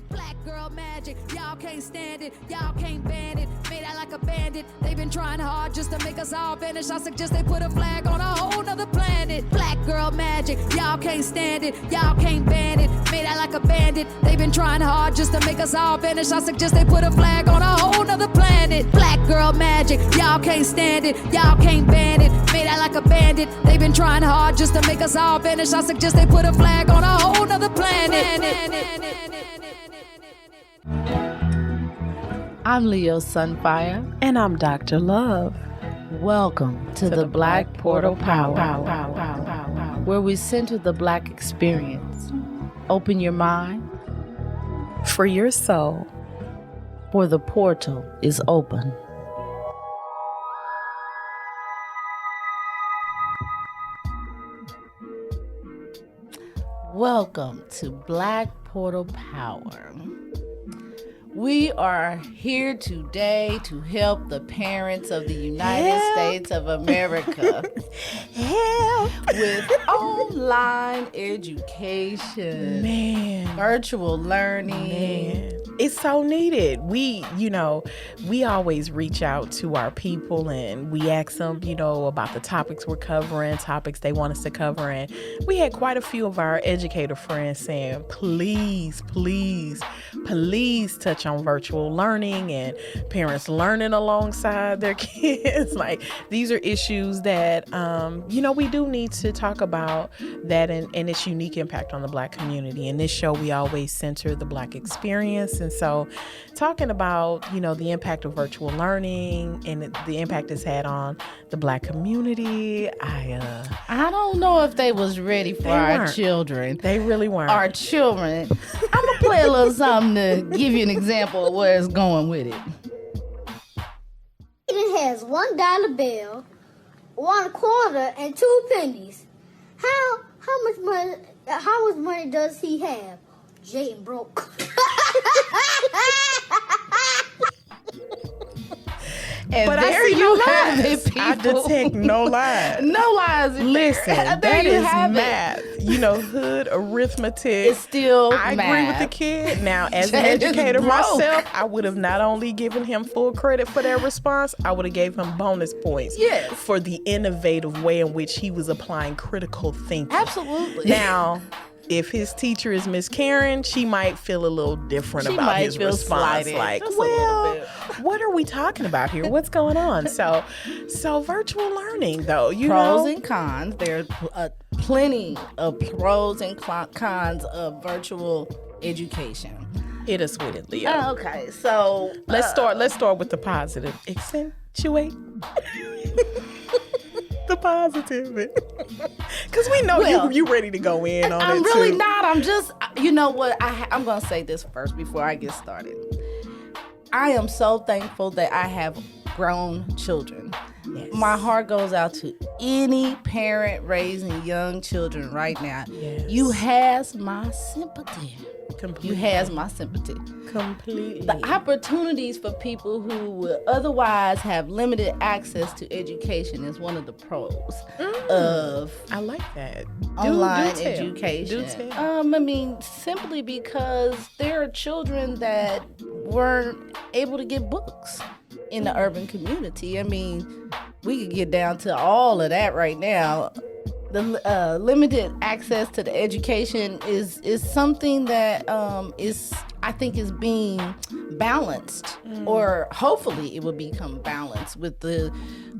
Black girl magic, y'all can't stand it, y'all can't ban it. Made out like a bandit, they've been trying hard just to make us all vanish. I suggest they put a flag on a whole nother planet. Black girl magic, y'all can't stand it, y'all can't ban it. Made out like a bandit, they've been trying hard just to make us all vanish. I suggest they put a flag on a whole nother planet. Black girl magic, y'all can't stand it, y'all can't ban it. Made out like a bandit, they've been trying hard just to make us all vanish. I suggest they put a flag on a whole nother planet. I'm Leo Sunfire. And I'm Dr. Love. Welcome to the Black Portal Power, where we center the Black experience. Open your mind, Free your soul. for the portal is open. Welcome to Black Portal Power. We are here today to help the parents of the United States of America with online education, virtual learning. It's so needed. We always reach out to our people and we ask them, about the topics we're covering, topics they want us to cover. And we had quite a few of our educator friends saying, please touch on virtual learning and parents learning alongside their kids. Like, these are issues that, we do need to talk about that and its unique impact on the Black community. In this show, we always center the Black experience. And so talking about, the impact of virtual learning and the impact it's had on the Black community, I don't know if they was ready for our children. They really weren't. Our children. I'm going to play a little something to give you an example of where it's going with it. It has $1 bill, 1 quarter, and 2 pennies. How much money does he have? Jayden broke. And but there I see you no have lies. it, people. I detect no lies. No lies. Listen, there that you is have math. Hood arithmetic. It's still I math. agree with the kid. Now, as an Jayden's educator broke. myself, I would have not only given him full credit for that response, I would have gave him bonus points for the innovative way in which he was applying critical thinking. Absolutely. Now, if his teacher is Miss Karen, she might feel a little different about his response. Slighted. Like, Just a little bit. what are we talking about here? What's going on? So virtual learning, though, pros and cons. There are plenty of pros and cons of virtual education. Hit us with it, Leo. Okay, so Let's start with the positive. Accentuate the positive, because we know you ready to go in on it. I'm really too. not. I'm just, you know what? I'm gonna say this first before I get started. I am so thankful that I have grown children. Yes. My heart goes out to any parent raising young children right now. Yes. You has my sympathy. Completely. You has my sympathy. Completely. The opportunities for people who would otherwise have limited access to education is one of the pros of I like that. online do tell. education. Do tell. Simply because there are children that weren't able to get books in the urban community. We could get down to all of that right now. The limited access to the education is something that I think is being balanced, or hopefully it will become balanced with the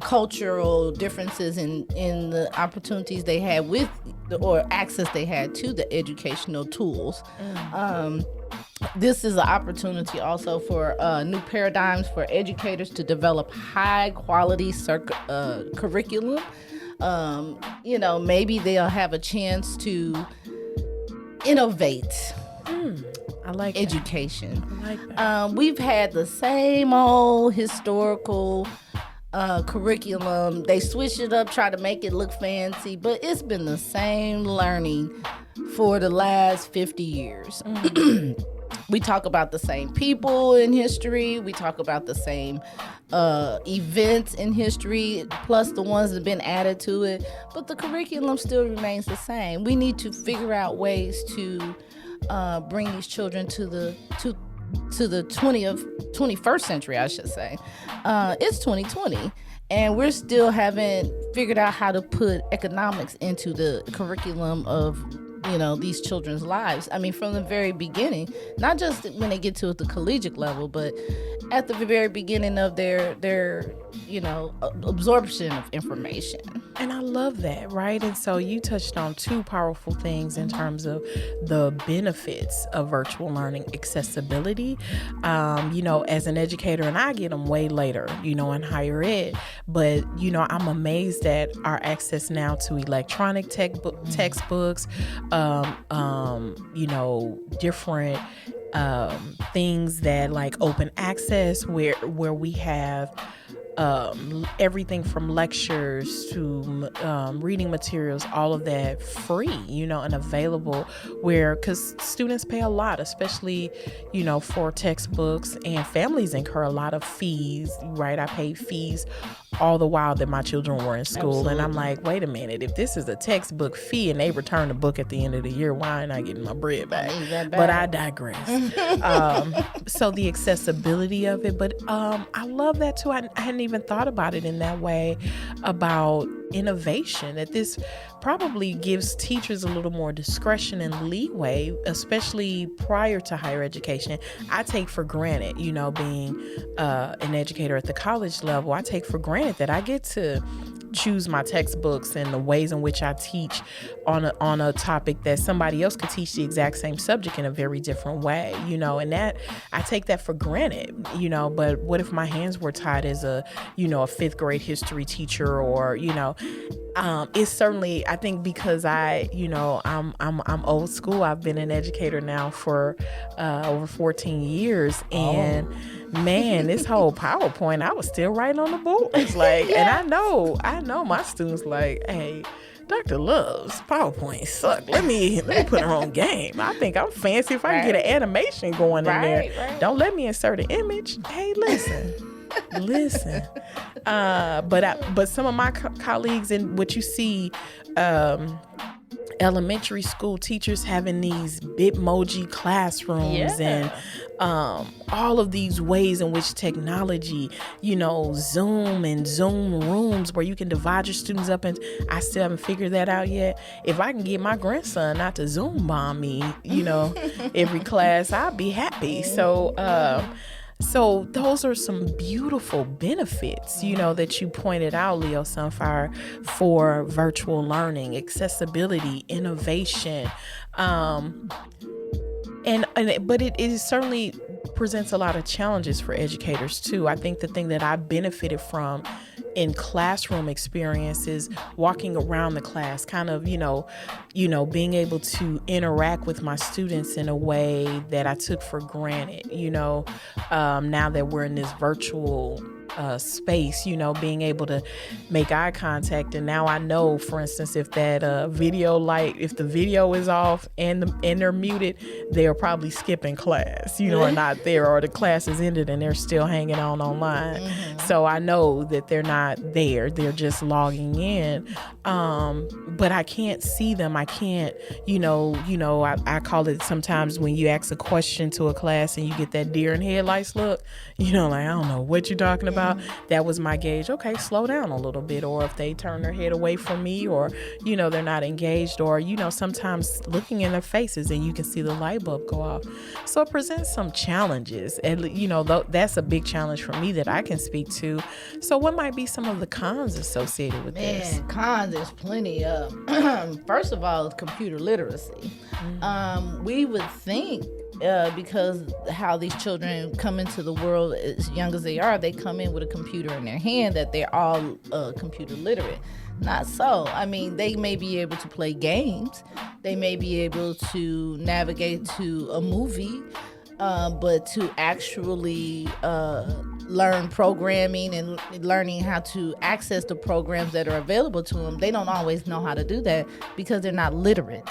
cultural differences in the opportunities they had with or access they had to the educational tools. This is an opportunity also for new paradigms for educators to develop high quality curriculum. Maybe they'll have a chance to innovate. I like education. That. I like that. We've had the same old historical curriculum. They switch it up, try to make it look fancy, but it's been the same learning for the last 50 years. We talk about the same people in history. We talk about the same events in history, plus the ones that have been added to it. But the curriculum still remains the same. We need to figure out ways to bring these children to the 21st century, I should say. It's 2020, and we're still haven't figured out how to put economics into the curriculum of these children's lives. I mean, from the very beginning, not just when they get to the collegiate level, but at the very beginning of their absorption of information. And I love that, right? And so you touched on two powerful things in terms of the benefits of virtual learning: accessibility, as an educator, and I get them way later, in higher ed, but, I'm amazed at our access now to electronic textbooks, different things that like open access where we have everything from lectures to reading materials, all of that free, and available, because students pay a lot, especially, for textbooks, and families incur a lot of fees, right? I paid fees all the while that my children were in school. Absolutely. And I'm like, wait a minute, if this is a textbook fee and they return the book at the end of the year, why am I getting my bread back? But I digress. So the accessibility of it, but I love that too. I hadn't even thought about it in that way, about innovation, that this probably gives teachers a little more discretion and leeway, especially prior to higher education. I take for granted, being an educator at the college level, I take for granted that I get to choose my textbooks and the ways in which I teach on a topic that somebody else could teach the exact same subject in a very different way, and that I take that for granted, but what if my hands were tied as a fifth grade history teacher, or, it's certainly, I think, because I'm old school. I've been an educator now for over 14 years, and man, this whole PowerPoint, I was still writing on the boards, like, and I know my students like, hey, Dr. Love's PowerPoint suck. Let me put her on game. I think I'm fancy if I can get an animation going in there. Right. Don't let me insert an image. Hey, listen. But some of my colleagues, and what you see, elementary school teachers having these Bitmoji classrooms, and all of these ways in which technology, Zoom and Zoom rooms where you can divide your students up, and I still haven't figured that out yet. If I can get my grandson not to Zoom bomb me, every class, I'll be happy. So those are some beautiful benefits, that you pointed out, Leo Sunfire, for virtual learning: accessibility, innovation, but it certainly presents a lot of challenges for educators too. I think the thing that I benefited from in classroom experiences, walking around the class, kind of, being able to interact with my students in a way that I took for granted, now that we're in this virtual space, being able to make eye contact. And now I know, for instance, if that if the video is off and they're muted, they're probably skipping class, or not there, or the class is ended and they're still hanging on online. Mm-hmm. So I know that they're not there. They're just logging in. But I can't see them. I can't, I call it sometimes when you ask a question to a class and you get that deer in headlights look, like, I don't know what you're talking about. That was my gauge. Okay, slow down a little bit. Or if they turn their head away from me, or, they're not engaged, or, sometimes looking in their faces and you can see the light bulb go off. So it presents some challenges. And, that's a big challenge for me that I can speak to. So what might be some of the cons associated with this? Cons, there's plenty of. First of all, computer literacy. Mm-hmm. We would think, because how these children come into the world as young as they are, they come in with a computer in their hand, that they're all computer literate. Not so. I mean, they may be able to play games. They may be able to navigate to a movie but to actually learn programming and learning how to access the programs that are available to them, they don't always know how to do that because they're not literate.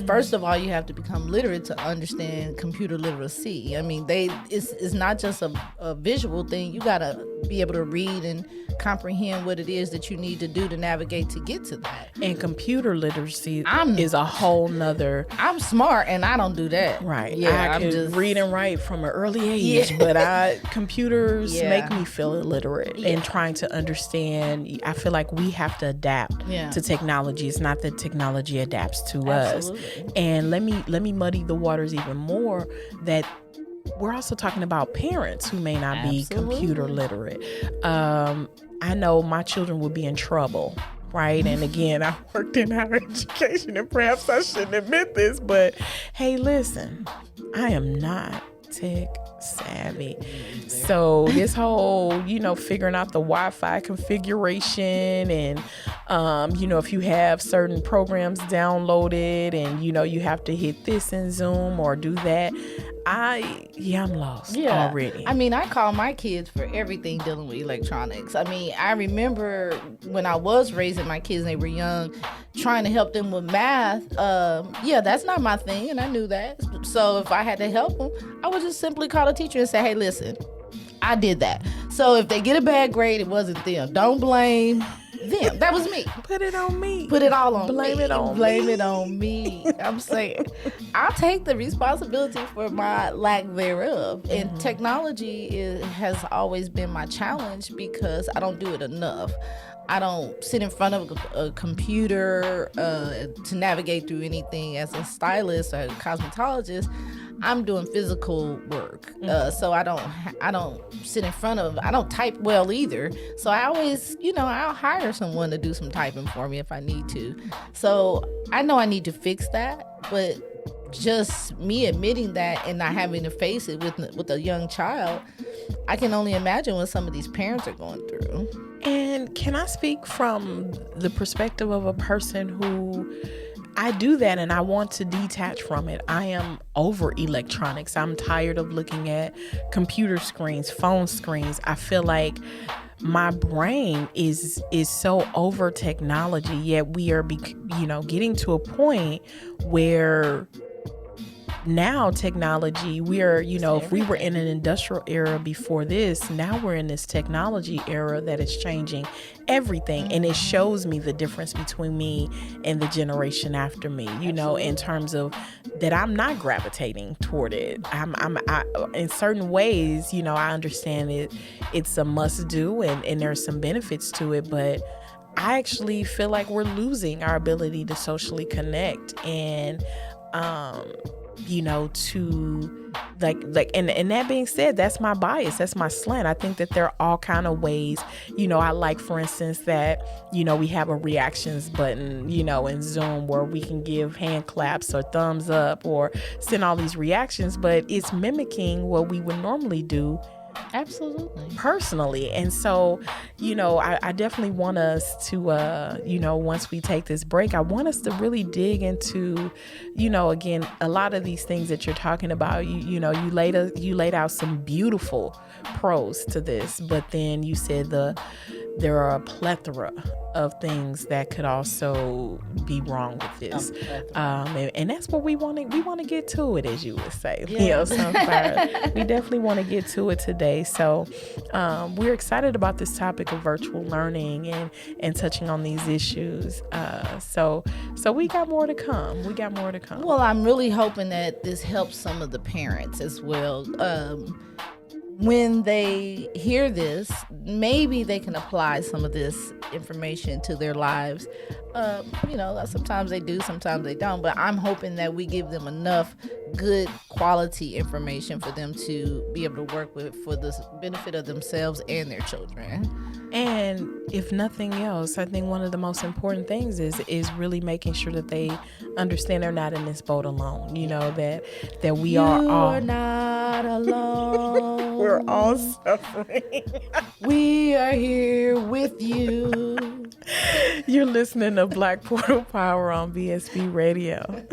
First of all, you have to become literate to understand computer literacy. I mean, it's not just a visual thing. You got to be able to read and comprehend what it is that you need to do to navigate to get to that. And computer literacy is a whole nother. I'm smart and I don't do that. Right. Yeah, I can read and write from an early age, but computers make me feel illiterate and trying to understand. I feel like we have to adapt to technology. It's not that technology adapts to us. And let me muddy the waters even more, that we're also talking about parents who may not be computer literate. I know my children would be in trouble, right? And again, I worked in higher education, and perhaps I shouldn't admit this, but hey, listen, I am not tech savvy. So this whole, figuring out the Wi-Fi configuration and, if you have certain programs downloaded and, you have to hit this in Zoom or do that, I'm lost already. I mean, I call my kids for everything dealing with electronics. I mean, I remember when I was raising my kids and they were young, trying to help them with math. That's not my thing, and I knew that. So if I had to help them, I would just simply call the teacher and say, hey, listen, I did that. So if they get a bad grade, it wasn't them. Don't blame them. That was me. Put it on me. Put it all on Blame me. it on Blame me. it on me. I'm saying, I'll take the responsibility for my lack thereof. And technology has always been my challenge because I don't do it enough. I don't sit in front of a computer to navigate through anything as a stylist or a cosmetologist. I'm doing physical work, so I don't sit in front of. I don't type well either. So I always, I'll hire someone to do some typing for me if I need to. So I know I need to fix that, but just me admitting that and not having to face it with a young child, I can only imagine what some of these parents are going through. And can I speak from the perspective of a person who I do that and I want to detach from it? I am over electronics. I'm tired of looking at computer screens, phone screens. I feel like my brain is so over technology, yet we are getting to a point where now technology, we are, if we were in an industrial era before this, now we're in this technology era that is changing everything. And it shows me the difference between me and the generation after me, in terms of that I'm not gravitating toward it. I in certain ways, I understand it's a must do and there's some benefits to it, but I actually feel like we're losing our ability to socially connect and, to and that being said, that's my bias, that's my slant. I think that there are all kind of ways, I like, for instance, that, we have a reactions button, in Zoom where we can give hand claps or thumbs up or send all these reactions, but it's mimicking what we would normally do. Absolutely. Personally. And so, I definitely want us to, once we take this break, I want us to really dig into, again, a lot of these things that you're talking about. You laid out some beautiful pros to this, but then you said there are a plethora of things that could also be wrong with this. And that's what we want to get to it, as you would say. Yeah. Sunfire. We definitely want to get to it today. So we're excited about this topic of virtual learning and touching on these issues. So we got more to come. Well, I'm really hoping that this helps some of the parents as well. When they hear this, maybe they can apply some of this information to their lives. Sometimes they do, sometimes they don't, but I'm hoping that we give them enough good quality information for them to be able to work with for the benefit of themselves and their children. And if nothing else, I think one of the most important things is really making sure that they understand they're not in this boat alone. That we are all. You're not alone. We're all suffering. We are here with you. You're listening to Black Portal Power on BSB Radio.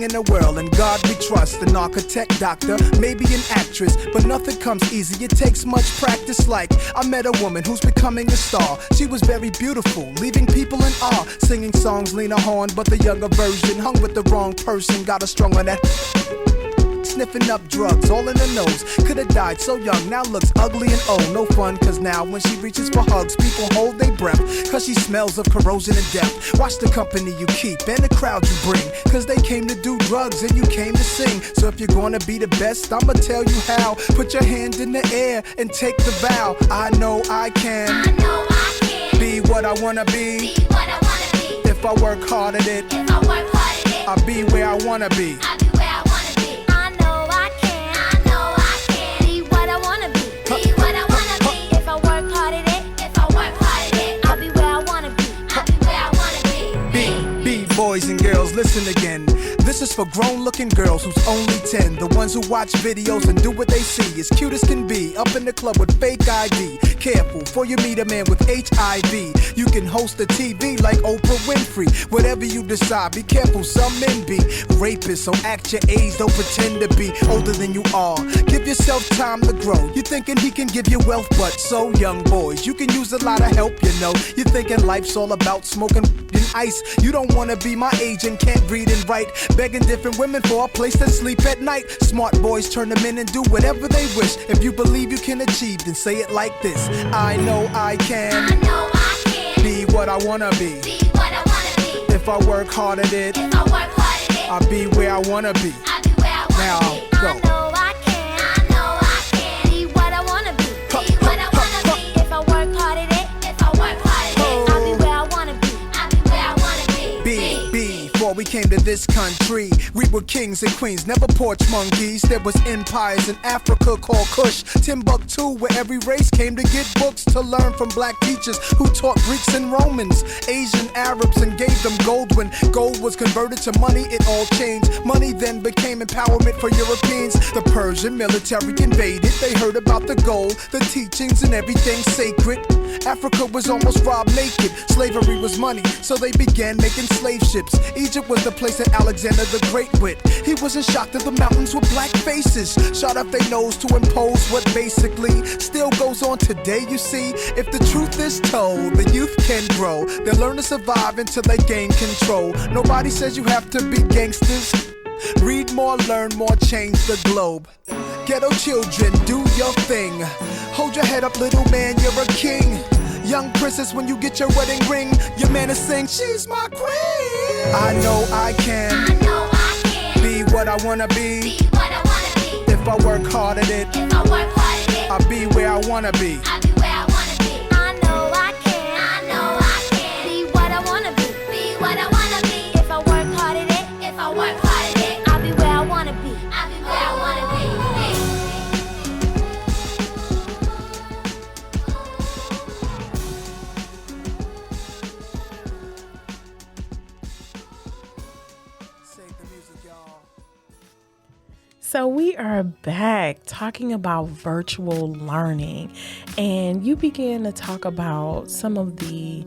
in the world, and God we trust. An architect, doctor, maybe an actress, but nothing comes easy, it takes much practice. Like, I met a woman who's becoming a star. She was very beautiful, leaving people in awe. Singing songs, Lena Horne, but the younger version. Hung with the wrong person, got her strung on that. Sniffing up drugs, all in the nose. Could've died so young, now looks ugly and old. No fun, cause now when she reaches for hugs, people hold their breath, cause she smells of corrosion and death. Watch the company you keep and the crowd you bring, cause they came to do drugs and you came to sing. So if you're gonna be the best, I'ma tell you how. Put your hand in the air and take the vow. I know I can, I know I can be what I wanna be. be what I wanna be. If I work hard at it, If I work hard at it, I'll be where I wanna be. I'll be where I wanna be. I know I can. I know I can be what I wanna be. Be what I wanna be. If I work hard at it, if I work hard at it, I'll be where I wanna be. I'll be where I wanna be. Boys and girls, listen again. This is for grown-looking girls who's only 10. The ones who watch videos and do what they see. As cute as can be, up in the club with fake ID. Careful, before you meet a man with HIV. You can host a TV like Oprah Winfrey. Whatever you decide, be careful, some men be rapists. So act your age, don't pretend to be older than you are. Give yourself time to grow. You thinking he can give you wealth, but so young boys, you can use a lot of help, you know. You thinking life's all about smoking and ice. You don't wanna be my age and can't read and write. Begging different women for a place to sleep at night. Smart boys turn them in and do whatever they wish. If you believe you can achieve, then say it like this. I know I can. I know I can Be what I wanna be. be what I wanna be. If I work hard at it, If I work hard at it, I'll be where I wanna be. I'll be where I wanna Now, be. go. I know I can. I know I can be what I wanna be. Be what I wanna be. If I work hard at it, if I work hard at it, I'll be where I wanna be. I'll be where I wanna be. Before we came to this country, we were kings and queens, never porch monkeys. There was empires in Africa called Kush, Timbuktu, where every race came to get books to learn from black teachers who taught Greeks and Romans, Asian Arabs, and gave them gold. When gold was converted to money, it all changed. Money then became empowerment for Europeans. The Persian military invaded. They heard about the gold, the teachings, and everything sacred. Africa was almost robbed naked. Slavery was money, so they began making slave ships. Egypt was the place that Alexander the Great went. He wasn't shocked at the mountains with black faces, shot up their nose to impose what basically still goes on today. You see, if the truth is told, the youth can grow. They'll learn to survive until they gain control. Nobody says you have to be gangsters. Read more, learn more, change the globe. Ghetto children, do your thing. Hold your head up, little man, you're a king. Young princess, when you get your wedding ring, your man is saying, she's my queen. I know I can. I know I can Be what I wanna be. be what I wanna be. If I work hard at it, If I work hard at it, I'll be where I wanna be. I'll be where I wanna be. I know I can. I know I can be what I wanna be. Be what I wanna be. If I work hard at it, if I work hard at it, I'll be where I wanna be. I'll be where I wanna be. Save the music, y'all. So we are back talking about virtual learning, and you began to talk about some of the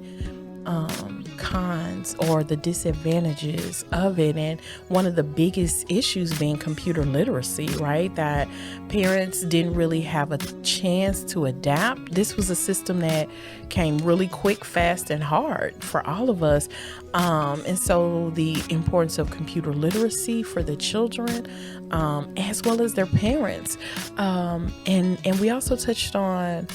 cons or the disadvantages of it, and one of the biggest issues being computer literacy, right? That parents didn't really have a chance to adapt. This was a system that came really quick, fast, and hard for all of us. And so the importance of computer literacy for the children, as well as their parents. And we also touched on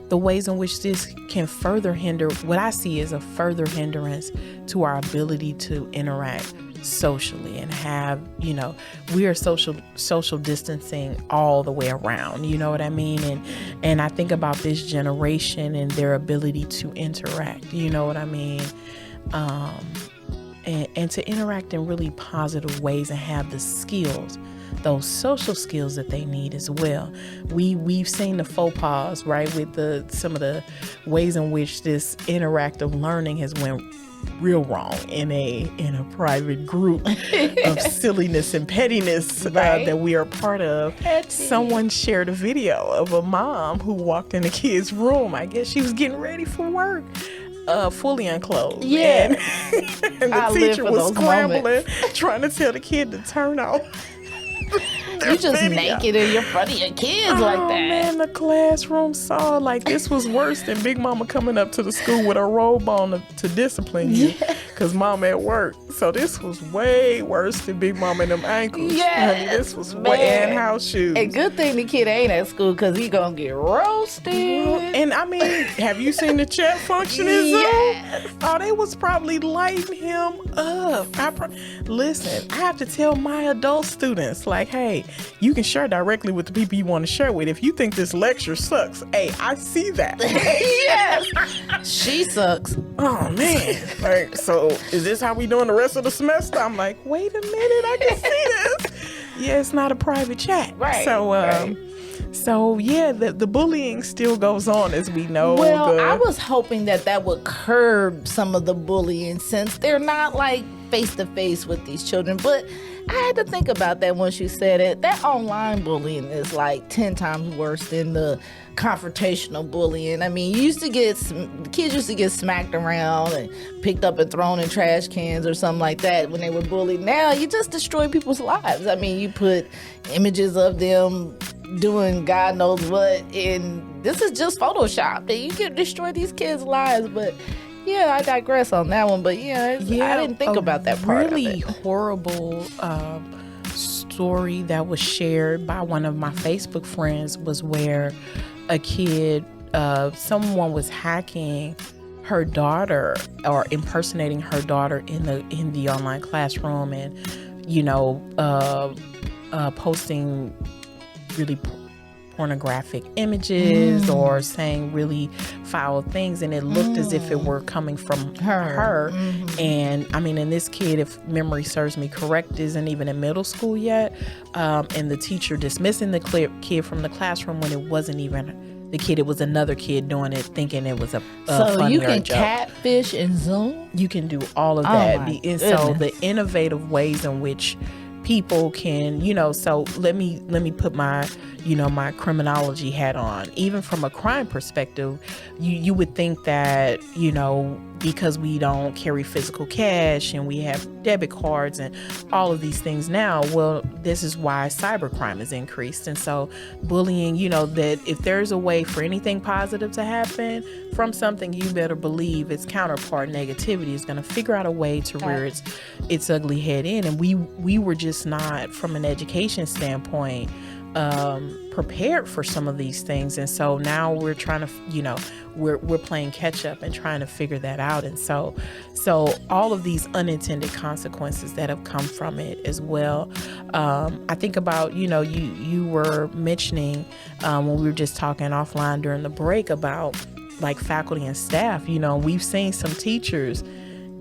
the ways in which this can further hinder, what I see as a further hindrance to our ability to interact socially and have, we are social distancing all the way around, you know what I mean? And I think about this generation and their ability to interact, you know what I mean? And to interact in really positive ways and have the skills, those social skills that they need as well. We've seen the faux pas, right, with some of the ways in which this interactive learning has went real wrong in a private group of silliness and pettiness that we are part of. Someone shared a video of a mom who walked in a kid's room. I guess she was getting ready for work. fully unclothed. Yeah. And the I live teacher for was those scrambling, moments. trying to tell the kid to turn off. You just video. naked in front of your kids like Oh that. man, the classroom saw like this was worse than Big Mama coming up to the school with her robe on to discipline you, cause Mama at work. So this was way worse than Big Mama and them ankles. Yes, Honey, this was man. way and house shoes. And good thing the kid ain't at school because he gonna get roasted. And I mean, have you seen the chat function in Zoom? Yes. Oh, they was probably lighting him up. Listen, I have to tell my adult students, like, hey, you can share directly with the people you want to share with. If you think this lecture sucks, hey, I see that. Yes. She sucks. Oh man. Like, so is this how we doing the rest of the semester? I'm like, wait a minute, I can see this. Yeah, it's not a private chat. Right. So right. So yeah, the bullying still goes on, as we know. Well, I was hoping that would curb some of the bullying since they're not like face to face with these children. But I had to think about that once you said it. That online bullying is like 10 times worse than the confrontational bullying. I mean, kids used to get smacked around and picked up and thrown in trash cans or something like that when they were bullied. Now you just destroy people's lives. I mean, you put images of them doing God knows what, and this is just Photoshop. And you can destroy these kids' lives. But yeah, I digress on that one. But yeah, I didn't think about that part really of it. Horrible story that was shared by one of my Facebook friends was where a kid, someone was hacking her daughter or impersonating her daughter in the online classroom, and posting really pornographic images or saying really foul things, and it looked as if it were coming from her. And I mean, and this kid, if memory serves me correct, isn't even in middle school yet, and the teacher dismissing the kid from the classroom when it wasn't even the kid, it was another kid doing it, thinking it was a so funny you or can a joke. catfish in Zoom. You can do all of that. my And so the goodness. innovative ways in which people can, so let me put my, my criminology hat on. Even from a crime perspective, you would think that, because we don't carry physical cash and we have debit cards and all of these things now, well, this is why cybercrime has increased. And so bullying, that if there's a way for anything positive to happen from something, you better believe its counterpart, negativity, is going to figure out a way to rear its ugly head in. And we were just not, from an education standpoint, prepared for some of these things. And so now we're trying to, we're playing catch up and trying to figure that out. And so all of these unintended consequences that have come from it as well. I think about, you were mentioning when we were just talking offline during the break about like faculty and staff, we've seen some teachers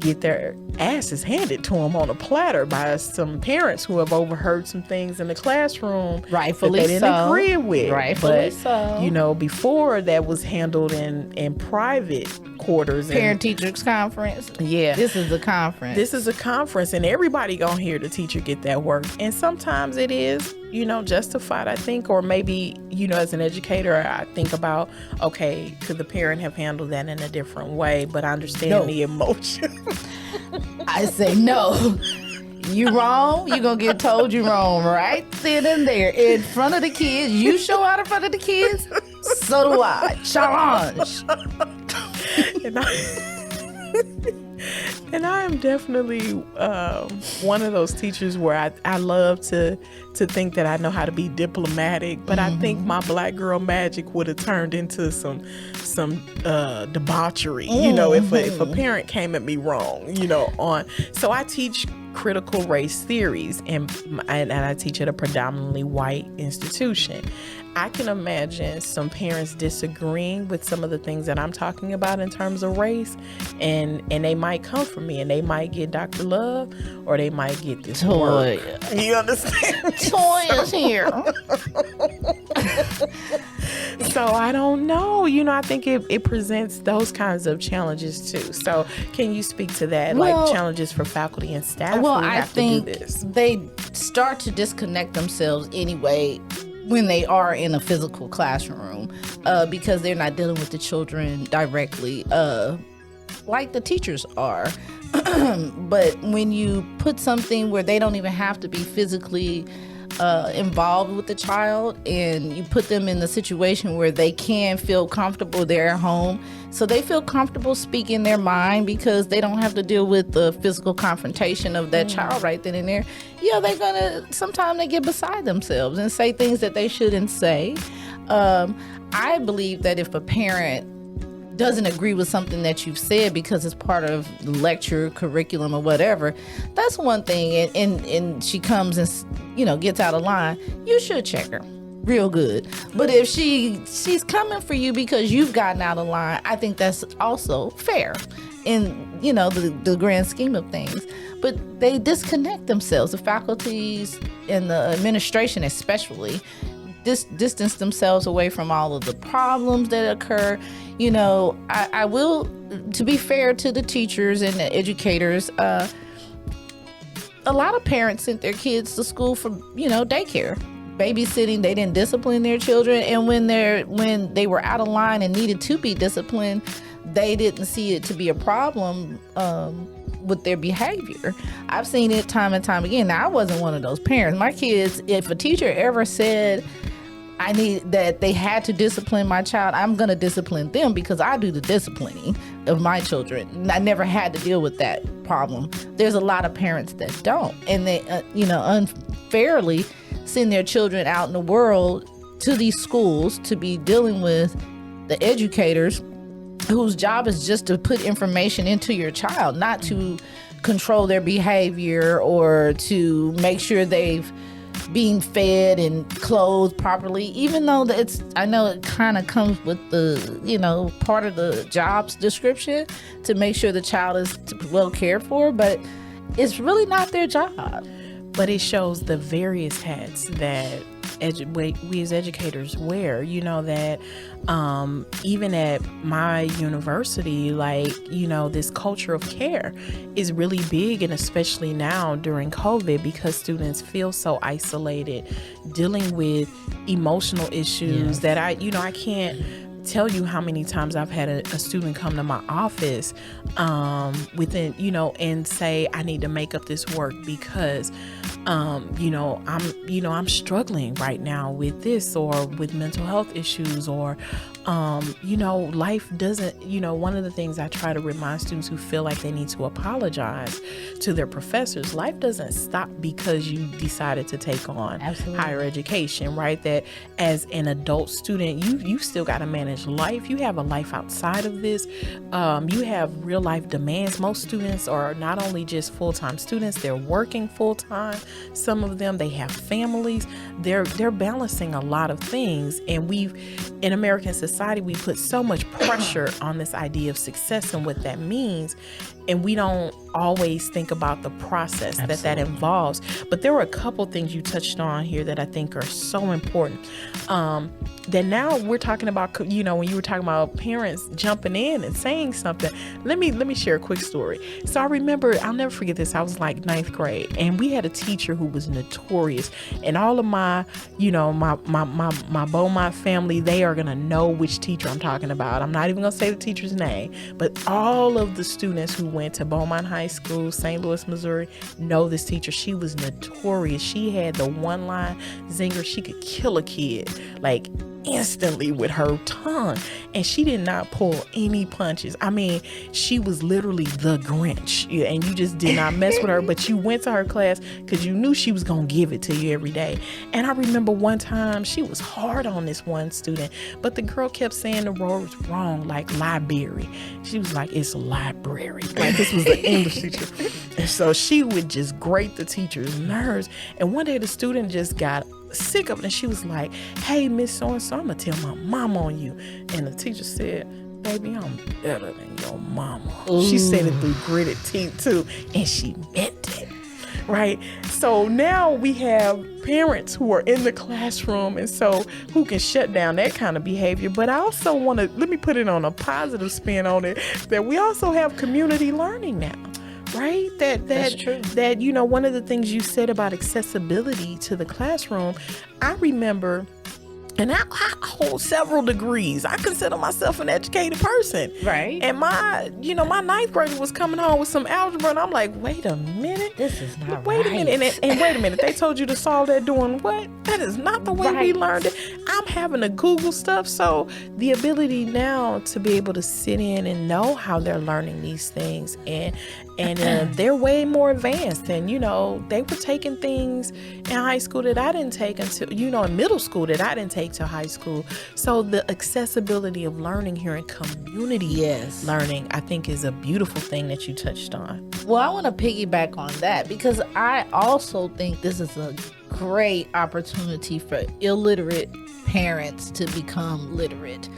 get their asses handed to them on a platter by some parents who have overheard some things in the classroom Rightfully that they didn't so. agree with. Rightfully but, so. Before that was handled in private quarters. Parent teachers conference. Yeah. This is a conference. This is a conference, and everybody gonna hear the teacher get that work. And sometimes it is, justified, I think, or maybe, as an educator, I think about, okay, could the parent have handled that in a different way? But I understand the emotion. I say no. You wrong, you gonna get told you wrong right then and there in front of the kids. You show out in front of the kids, so do I. Challenge. And I am definitely one of those teachers where I love to think that I know how to be diplomatic, but I think my black girl magic would have turned into some debauchery, if a parent came at me wrong, so I teach critical race theories, and I teach at a predominantly white institution. I can imagine some parents disagreeing with some of the things that I'm talking about in terms of race, and they might come for me, and they might get Dr. Love, or they might get this work. You understand? Toy is here. So I don't know. I think it presents those kinds of challenges too. So can you speak to that, like challenges for faculty and staff? Well, who I have think to do this? they start to disconnect themselves anyway when they are in a physical classroom because they're not dealing with the children directly. like the teachers are. But when you put something where they don't even have to be physically involved with the child, and you put them in the situation where they can feel comfortable there at home, so they feel comfortable speaking their mind because they don't have to deal with the physical confrontation of that child right then and there. Yeah, they're gonna, sometimes they get beside themselves and say things that they shouldn't say. I believe that if a parent doesn't agree with something that you've said because it's part of the lecture, curriculum, or whatever, that's one thing. And she comes and, gets out of line, you should check her real good. But if she's coming for you because you've gotten out of line, I think that's also fair in, the grand scheme of things. But they disconnect themselves, the faculties and the administration especially, distance themselves away from all of the problems that occur. I will, to be fair to the teachers and the educators, a lot of parents sent their kids to school for, daycare, babysitting. They didn't discipline their children. And when they were out of line and needed to be disciplined, they didn't see it to be a problem with their behavior. I've seen it time and time again. Now, I wasn't one of those parents. My kids, if a teacher ever said that they had to discipline my child, I'm going to discipline them because I do the disciplining of my children. I never had to deal with that problem. There's a lot of parents that don't, and they, unfairly send their children out in the world to these schools to be dealing with the educators whose job is just to put information into your child, not to control their behavior or to make sure they've being fed and clothed properly, even though I know it kind of comes with the, part of the job's description to make sure the child is well cared for, but it's really not their job. But it shows the various hats that we as educators wear, that even at my university, this culture of care is really big, and especially now during COVID, because students feel so isolated, dealing with emotional issues that I can't tell you how many times I've had a student come to my office within, and say, I need to make up this work because I'm struggling right now with this or with mental health issues, or life doesn't, one of the things I try to remind students who feel like they need to apologize to their professors, life doesn't stop because you decided to take on higher education, right? That as an adult student, you still got to manage life. You have a life outside of this. You have real life demands. Most students are not only just full-time students, they're working full-time. Some of them, they have families. They're balancing a lot of things. And in American society, we put so much pressure on this idea of success and what that means. And we don't always think about the process that involves. But there were a couple things you touched on here that I think are so important. That now we're talking about, when you were talking about parents jumping in and saying something. Let me share a quick story. So I remember, I'll never forget this. I was like 9th grade, and we had a teacher who was notorious. And all of my Beaumont family, they are gonna know which teacher I'm talking about. I'm not even gonna say the teacher's name, but all of the students who went to Beaumont High School, St. Louis, Missouri, know this teacher. She was notorious. She had the one-line zinger. She could kill a kid instantly with her tongue, and she did not pull any punches. I mean, she was literally the Grinch, and you just did not mess with her, but you went to her class because you knew she was gonna give it to you every day. And I remember one time she was hard on this one student, but the girl kept saying the word was wrong, like library. She was like, it's library. Like, this was the English teacher. And so she would just grate the teacher's nerves. And one day the student just got sick of it, and she was like, hey, Miss So-and-so, I'm gonna tell my mom on you. And the teacher said, baby, I'm better than your mama. Ooh. She said it through gritted teeth too, and she meant it, right? So now we have parents who are in the classroom, and so who can shut down that kind of behavior. But I also want to, let me put it on a positive spin on it, that we also have community learning now. Right? That's true. That, one of the things you said about accessibility to the classroom, I remember And I hold several degrees. I consider myself an educated person. Right. And my ninth grader was coming home with some algebra, and I'm like, wait a minute. This is not Wait right. a minute. And wait a minute. They told you to solve that doing what? That is not the way we learned it. I'm having to Google stuff. So the ability now to be able to sit in and know how they're learning these things, and they're way more advanced than, they were taking things in high school that I didn't take until, in middle school that I didn't take to high school. So the accessibility of learning here and community learning, I think, is a beautiful thing that you touched on. Well, I want to piggyback on that because I also think this is a great opportunity for illiterate parents to become literate.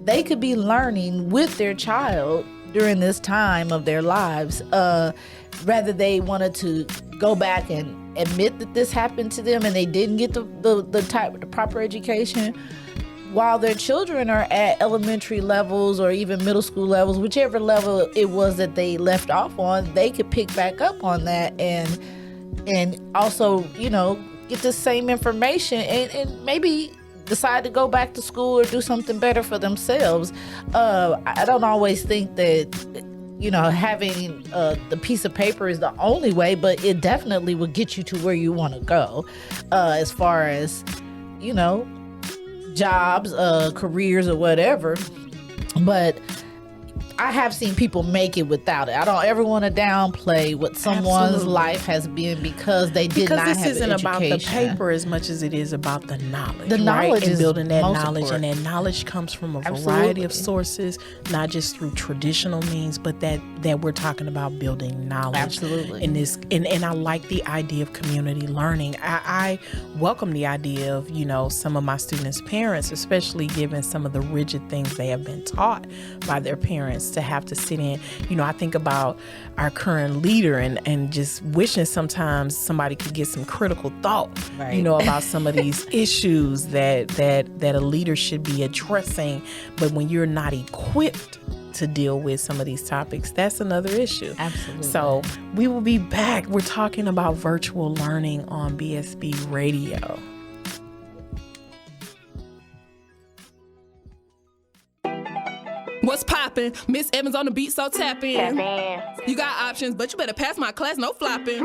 They could be learning with their child during this time of their lives, rather they wanted to go back and admit that this happened to them and they didn't get the proper education, while their children are at elementary levels or even middle school levels, whichever level it was that they left off on, they could pick back up on that and also, get the same information and maybe decide to go back to school or do something better for themselves. I don't always think that, having the piece of paper is the only way, but it definitely will get you to where you want to go, as far as, jobs, careers or whatever. But I have seen people make it without it. I don't ever want to downplay what someone's life has been because they did not have education. Because this isn't about the paper as much as it is about the knowledge. The knowledge and is building that most knowledge, important. and that knowledge comes from a variety of sources, not just through traditional means, but that we're talking about building knowledge. Absolutely. In this, and I like the idea of community learning. I welcome the idea of some of my students' parents, especially given some of the rigid things they have been taught by their parents, to have to sit in. I think about our current leader and just wishing sometimes somebody could get some critical thought, about some of these issues that a leader should be addressing. But when you're not equipped to deal with some of these topics, that's another issue. Absolutely. So we will be back. We're talking about virtual learning on BSB Radio. What's poppin'? Miss Evans on the beat, so tap in. You got options, but you better pass my class, no flopping.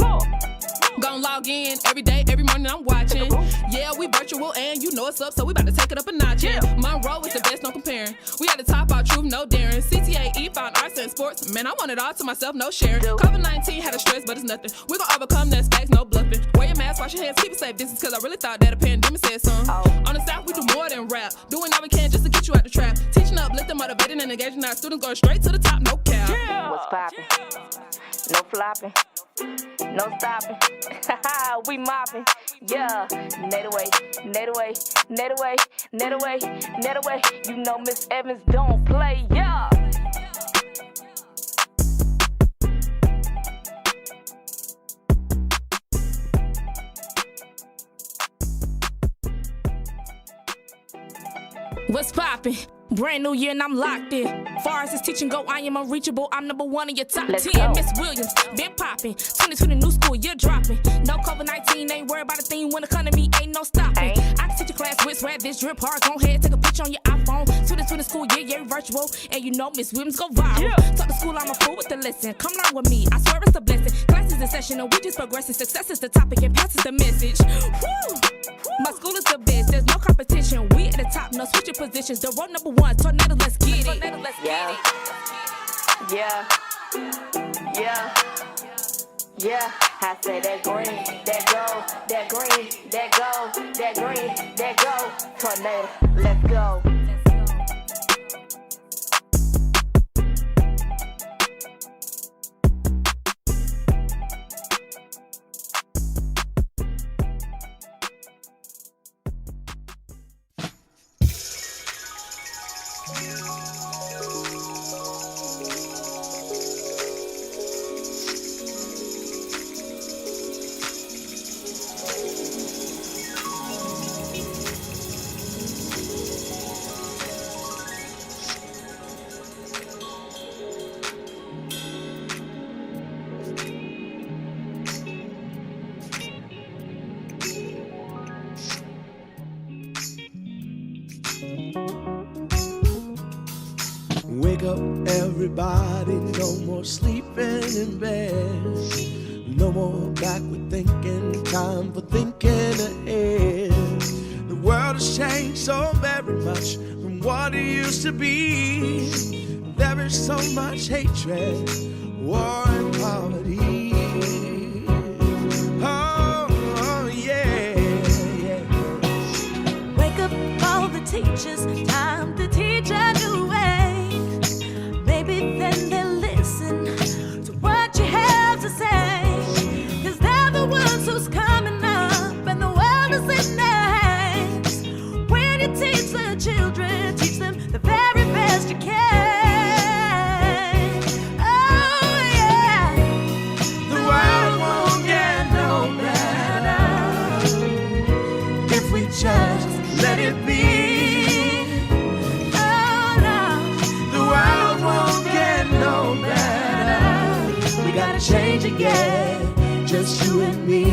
Gon' log in every day, every morning I'm watching. Yeah, we virtual and you know it's up, so we about to take it up a notch. Yeah, Monroe is the best, no comparing. We at the top, our truth, no daring. CTAE found arts and sports. Man, I want it all to myself, no sharing. COVID-19 had a stress, but it's nothing. We gon' overcome that, facts, no bluffing. Wear your mask, wash your hands, keep it safe distance, cause I really thought that a pandemic said something. On the South, we do more than rap. Doing all we can just to get you out the trap. Teaching, uplifting, motivating, and engaging our students, going straight to the top, no cap. What's poppin'? No flopping, no stopping. We mopping, yeah. Net away, net away, net away, net away, net away. You know Miss Evans don't play, yeah. What's poppin'? Brand new year and I'm locked in. Far as this teaching go, I am unreachable. I'm number one in your top Let's 10. go. Miss Williams, been poppin'. 2020 new school, you're dropping. No COVID-19, ain't worried about a thing when economy ain't no stopping. I can teach a class with swag, this drip hard. Go ahead, take a picture on your iPhone. 2020 school, yeah, virtual. And you know Miss Williams go viral. Talk to school, I'm a fool with the lesson. Come learn with me, I swear it's a blessing. Classes in session and we just progressing. Success is the topic and pass is the message. Woo! My school is the best, there's no competition. We at the top, no switching positions. The road number one, tornado, let's get it. Yeah. Yeah. Yeah. Yeah. I say that green, that gold, that green, that gold, that green, that gold. Tornado, let's go. Wake up, everybody, no more sleeping in bed. No more backward thinking, time for thinking ahead. The world has changed so very much from what it used to be. There is so much hatred, war and poverty. Oh, yeah, yeah. Wake up all the teachers, time to teach a new way. Maybe then they'll listen to what you have to say. 'Cause they're the ones who's coming up and the world is in their hands. When you teach the children, teach them the very best you can. Oh yeah. The world won't get no better if we just let it be. Oh no. The world won't get no better. We gotta change again, just you and me.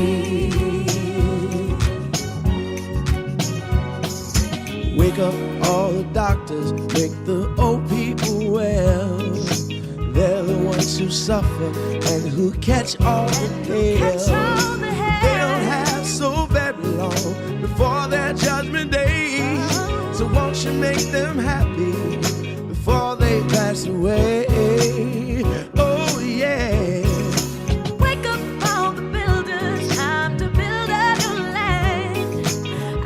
Wake up all the doctors, make the old people well. They're the ones who suffer and who catch all the Catch hell. all the They don't hell. have so very long before their judgment day. So won't you make them happy before they pass away? Oh yeah. Wake up all the builders, time to build a new land.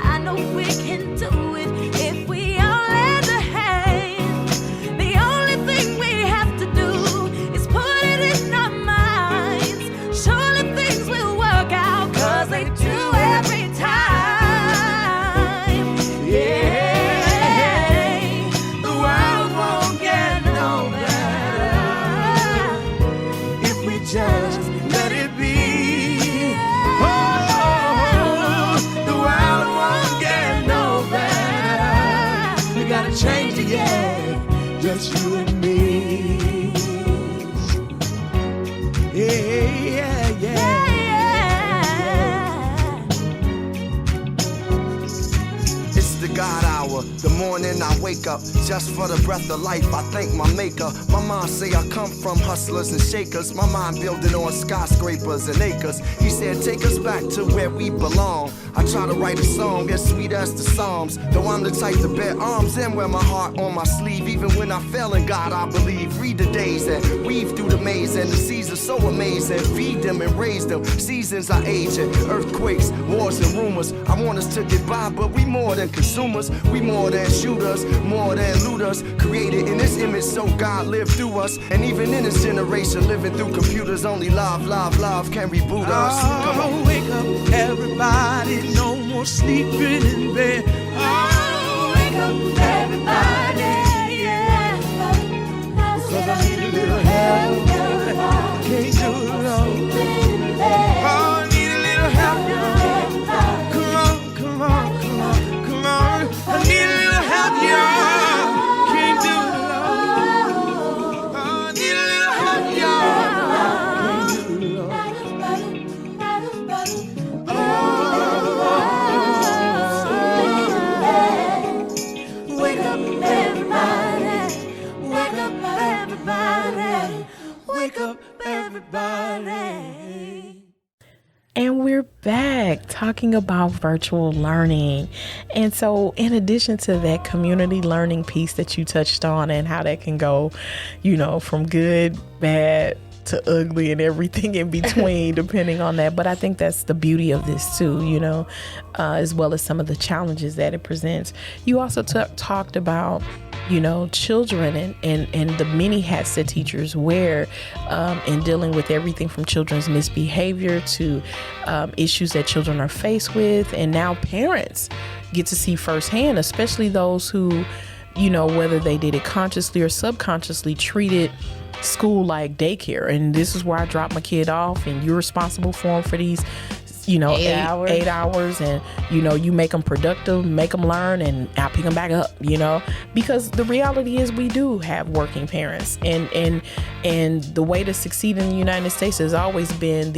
I know we can do it if we all lend a hand. The only thing we have to do is put it in our minds. Surely things will work out, 'cause they do every time. Yeah. The world won't get no better if we just let it be. Oh, the world won't get no better. We gotta change again, just you and me. Yeah, yeah, yeah. It's the God hour, the morning I wake up just for the breath of life. I thank my maker. My mom say I come from hustlers and shakers. My mind building on skyscrapers and acres. He said take us back to where we belong. I try to write a song as sweet as the Psalms. Though I'm the type to bear arms and wear my heart on my sleeve. Even when I fail in God, I believe. Read the days and weave through the maze, and the seasons so amazing. Feed them and raise them. Seasons are aging, earthquakes, wars and rumors. I want us to get by, but we more than consumers. We more than shooters, more than looters. Created in this image so God lived through us. And even in this generation, living through computers, only love, love, love can reboot us. Come on. Oh, wake up, everybody, no more sleeping in bed. Oh, wake up, everybody, yeah. 'Cause I need a little help. Can't do it alone. Oh, I need a little help. Come on, come on, come on, come on. I need a little help, y'all. Can't do it alone. Oh, I need a little help, y'all. Can't do it alone. Wake up everybody, wake up everybody, wake up everybody. And we're back talking about virtual learning. And so in addition to that community learning piece that you touched on and how that can go, you know, from good, bad to ugly and everything in between, depending on that. But I think that's the beauty of this too, you know, as well as some of the challenges that it presents. You also talked about, you know, children and the many hats that teachers wear in dealing with everything from children's misbehavior to issues that children are faced with. And now parents get to see firsthand, especially those who, you know, whether they did it consciously or subconsciously, treated school like daycare. And this is where I drop my kid off and you're responsible for them for these, you know, 8 hours, and, you know, you make them productive, make them learn, and I'll pick them back up, you know, because the reality is we do have working parents, and the way to succeed in the United States has always been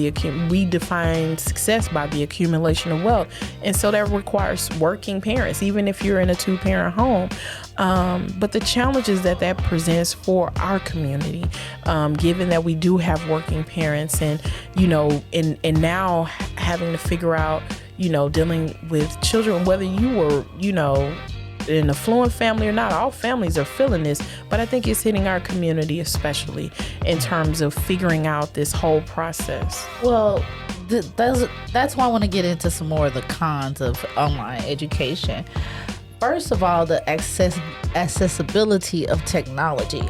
we define success by the accumulation of wealth. And so that requires working parents, even if you're in a 2-parent home. But the challenges that presents for our community, given that we do have working parents and, and now having to figure out, dealing with children, whether you were, an affluent family or not, all families are feeling this, but I think it's hitting our community, especially in terms of figuring out this whole process. Well, that's why I want to get into some more of the cons of online education. First of all, the accessibility of technology.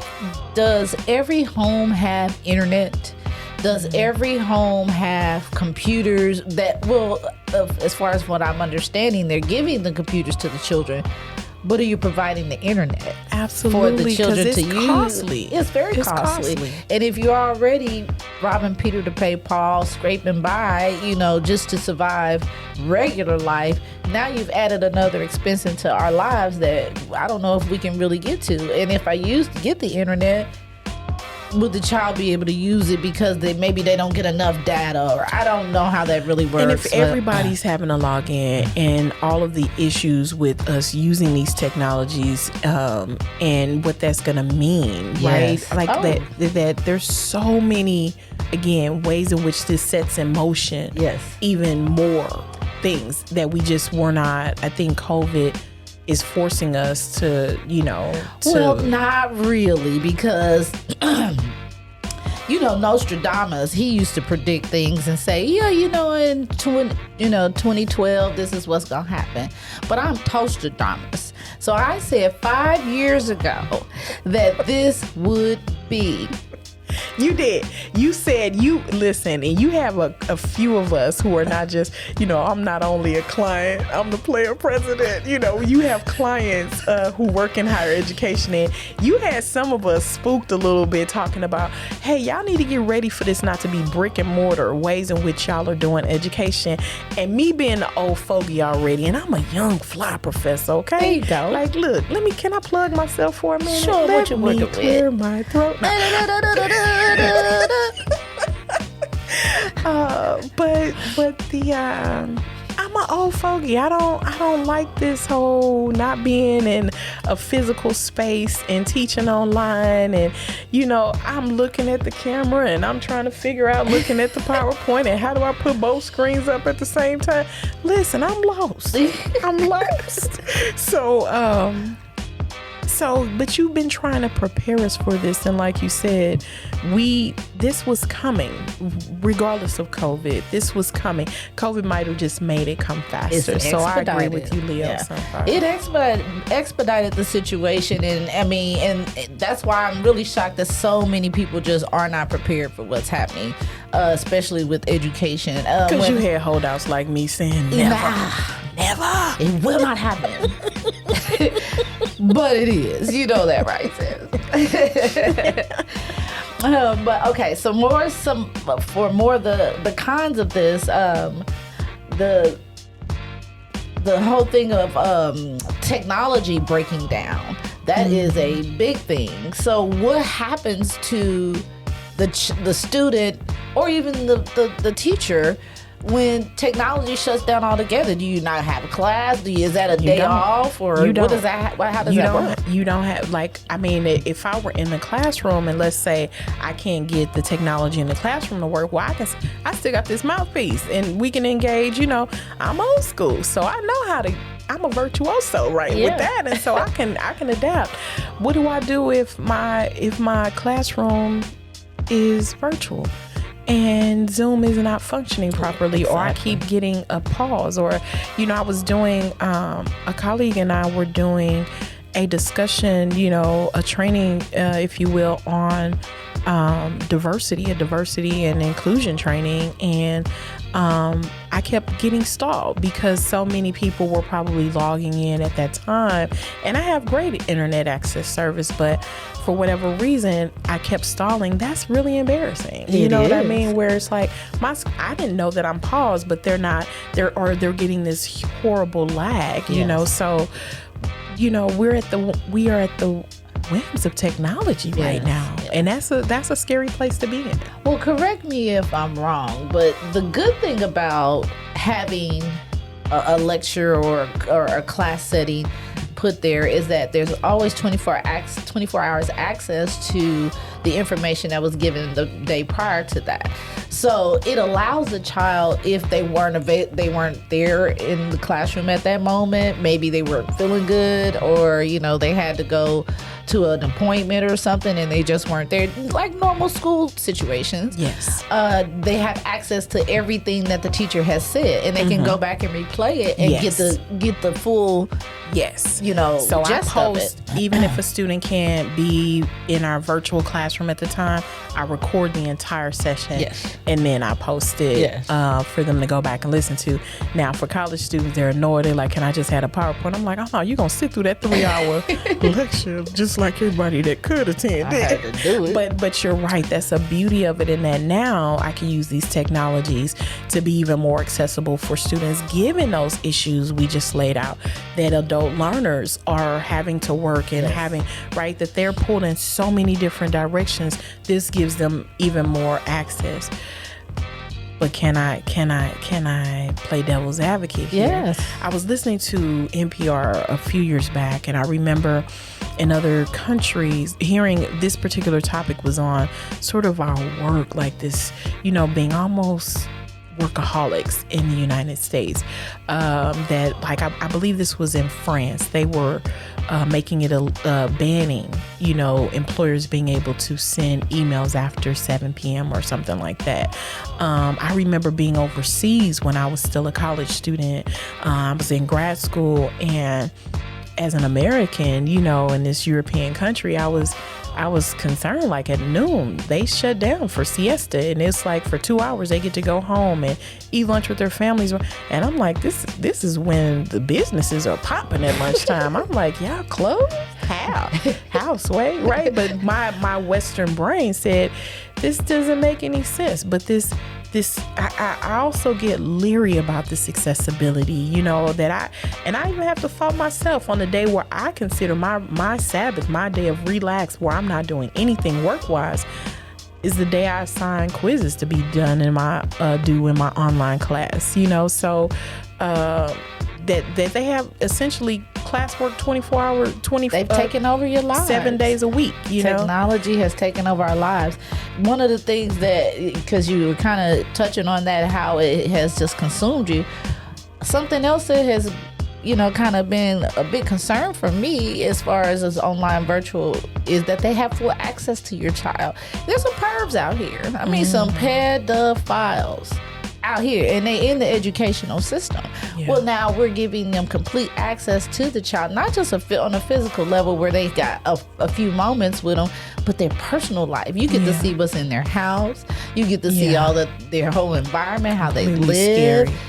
Does every home have internet? Does every home have computers that will, as far as what I'm understanding, they're giving the computers to the children, but are you providing the internet Absolutely, for the children to use? Costly. It's very costly. And if you're already robbing Peter to pay Paul, scraping by, just to survive regular life, now you've added another expense into our lives that I don't know if we can really get to. And if I used to get the internet, would the child be able to use it because maybe they don't get enough data, or I don't know how that really works. And if everybody's having to log in and all of the issues with us using these technologies and what that's going to mean, yes. right? Like that there's so many, again, ways in which this sets in motion even more things that we just were not. I think COVID is forcing us to, Well, not really, because Nostradamus, he used to predict things and say, in 2012, this is what's gonna happen. But I'm Tostradamus, so I said 5 years ago that this would be. You did. You said listen, and you have a few of us who are not just, I'm not only a client, I'm the player president. You have clients who work in higher education, and you had some of us spooked a little bit talking about, hey, y'all need to get ready for this not to be brick and mortar ways in which y'all are doing education. And me being the old fogey already, and I'm a young fly professor, okay? There you go. Like, look, can I plug myself for a minute? Sure, what you working clear with? my throat. But the I'm an old fogey. I don't like this whole not being in a physical space and teaching online, and I'm looking at the camera and I'm trying to figure out looking at the PowerPoint and how do I put both screens up at the same time. Listen, I'm lost. I'm lost. But you've been trying to prepare us for this, and like you said, this was coming, regardless of COVID. This was coming. COVID might have just made it come faster. So I agree with you, Leo. Yeah. It expedited the situation, and that's why I'm really shocked that so many people just are not prepared for what's happening, especially with education. Because you had holdouts like me saying never. Never. It will not happen. But it is. You know that, right, sis? But okay, so for more the cons of this, the whole thing of technology breaking down, that is a big thing. So what happens to the student or even the teacher when technology shuts down altogether? Do you not have a class? Is that a day off, or what does that? How does that work? You don't have if I were in the classroom and let's say I can't get the technology in the classroom to work, well, I still got this mouthpiece and we can engage. I'm old school, so I know how to. I'm a virtuoso, right, with that, and so I can adapt. What do I do if my classroom is virtual and Zoom is not functioning properly, or I keep getting a pause, or I was doing a colleague and I were doing a discussion, a training, if you will, on diversity and inclusion training, and I kept getting stalled because so many people were probably logging in at that time, and I have great internet access service, but for whatever reason I kept stalling. That's really embarrassing. You know what I mean? Where it's like I didn't know that I'm paused, but they're they're getting this horrible lag. So we are at the whims of technology right now, and that's a scary place to be in. Well, correct me if I'm wrong, but the good thing about having a lecture or a class setting put put there is that there's always 24 hours access to the information that was given the day prior to that. So it allows the child, if they weren't there in the classroom at that moment, maybe they weren't feeling good, or they had to go to an appointment or something and they just weren't there, like normal school situations. Yes. They have access to everything that the teacher has said, and they can go back and replay it and get the full. Yes. So I post, even if a student can't be in our virtual classroom at the time, I record the entire session. Yes. And then I post it for them to go back and listen to. Now, for college students, they're annoyed. They're like, can I just have a PowerPoint? I'm like, you're going to sit through that 3-hour lecture just like everybody that could attend I had to do it. But you're right. That's the beauty of it, in that now I can use these technologies to be even more accessible for students, given those issues we just laid out that adult learners are having to work and having, right, that they're pulled in so many different directions. This gives them even more access. But can I play devil's advocate here? Yes. I was listening to NPR a few years back, and I remember in other countries hearing this particular topic was on sort of our work, like this, being almost workaholics in the United States. That, like, I believe this was in France. They were making it banning, employers being able to send emails after 7 p.m. or something like that. I remember being overseas when I was still a college student. I was in grad school, and as an American, in this European country, I was concerned, like at noon, they shut down for siesta, and it's like for 2 hours they get to go home and eat lunch with their families. And I'm like, this is when the businesses are popping at lunchtime. I'm like, y'all closed? How, Sway? Right? But my Western brain said, this doesn't make any sense. But I also get leery about this accessibility, that I even have to fault myself on the day where I consider my Sabbath, my day of relax, where I'm not doing anything work-wise, is the day I assign quizzes to be done in my online class, so that they have essentially classwork 24 They've taken over your lives 7 days a week. Technology has taken over our lives. One of the things that, because you were kind of touching on that, how it has just consumed you, something else that has kind of been a big concern for me as far as this online virtual is that they have full access to your child. There's some pervs out here. I mean, some pedophiles out here, and they in the educational system. Well, now we're giving them complete access to the child, not just on a physical level where they got a few moments with them, but their personal life. You get to see what's in their house. You get to see all their whole environment, how they live. Scary.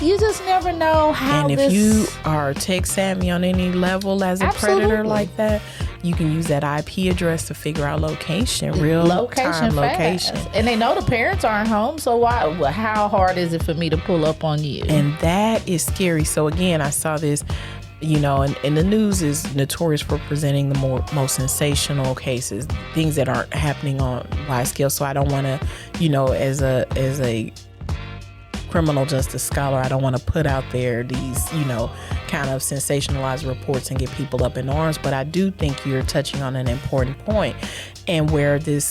You just never know how. And if you are tech savvy on any level as a predator like that, you can use that IP address to figure out location, real time location. And they know the parents aren't home, so how hard is it for me to pull up on you? And that is scary. So again, I saw this, and the news is notorious for presenting the most sensational cases, things that aren't happening on wide scale. So I don't want to, as a criminal justice scholar, I don't want to put out there these, kind of sensationalized reports and get people up in arms. But I do think you're touching on an important point, and where this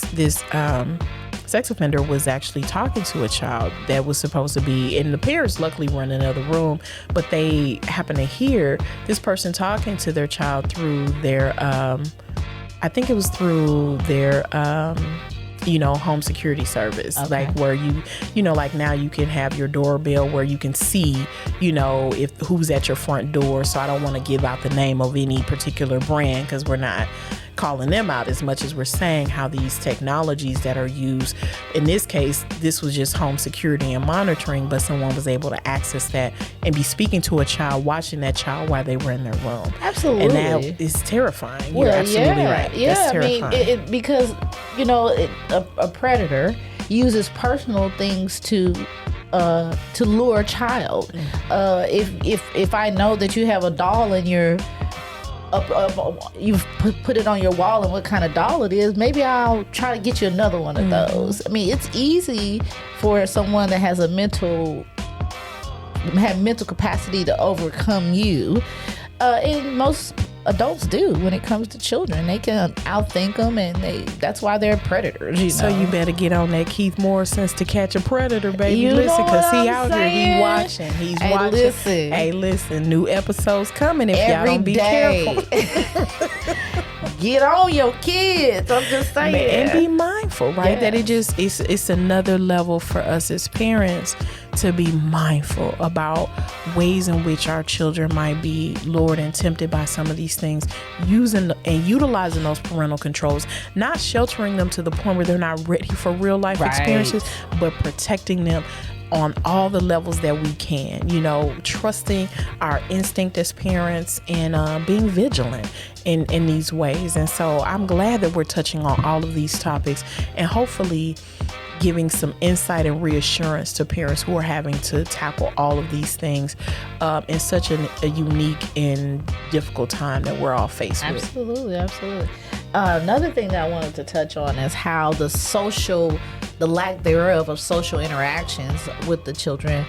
sex offender was actually talking to a child that was supposed to be, and the parents luckily were in another room, but they happened to hear this person talking to their child through their, I think it was through their, home security service. Okay. Like where like now you can have your doorbell where you can see, if who's at your front door. So I don't want to give out the name of any particular brand, because we're not calling them out as much as we're saying how these technologies that are used, in this case, this was just home security and monitoring, but someone was able to access that and be speaking to a child, watching that child while they were in their room. Absolutely. And that is terrifying. You're absolutely right. Yeah, that's terrifying. I mean, because, a predator uses personal things to lure a child. If I know that you have a doll in your you've put it on your wall and what kind of doll it is, maybe I'll try to get you another one of those. I mean, it's easy for someone that has mental capacity to overcome you. And most adults do when it comes to children. They can outthink them, and that's why they're predators. You So know? you better get on that Keith Morrison's To Catch a Predator, baby. You Listen, know because what he I'm out here, saying? he watching. He's Hey, watching. listen. Hey, listen, new episodes coming if y'all Every don't be day. careful. Get on your kids. I'm just saying. And be mindful, right? That Yes. it's another level for us as parents to be mindful about ways in which our children might be lured and tempted by some of these things, using and utilizing those parental controls, not sheltering them to the point where they're not ready for real life Right. experiences, but protecting them on all the levels that we can, you know, trusting our instinct as parents and being vigilant in these ways. And so I'm glad that we're touching on all of these topics and hopefully giving some insight and reassurance to parents who are having to tackle all of these things in such a unique and difficult time that we're all faced with. Absolutely. Another thing that I wanted to touch on is how the lack thereof of social interactions with the children,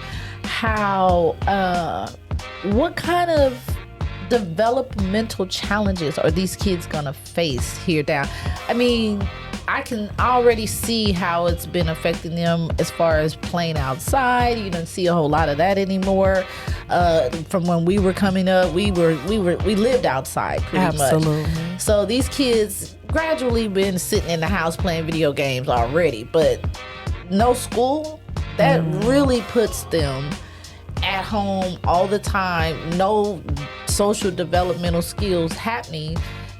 what kind of developmental challenges are these kids gonna face here down? I mean, I can already see how it's been affecting them as far as playing outside. You don't see a whole lot of that anymore. From when we were coming up, we lived outside pretty Absolutely. much. So these kids gradually been sitting in the house playing video games already, but no school. That really puts them at home all the time. No social developmental skills happening.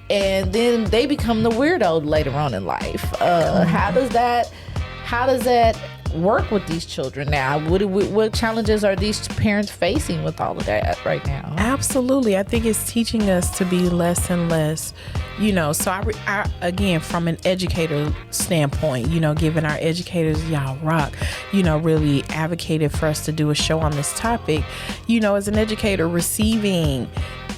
And then they become the weirdo later on in life. How does that work with these children now? What challenges are these parents facing with all of that right now? Absolutely. I think it's teaching us to be less and less, you know. So I again, from an educator standpoint, you know, giving our educators, y'all rock, you know, really advocated for us to do a show on this topic. You know, as an educator, receiving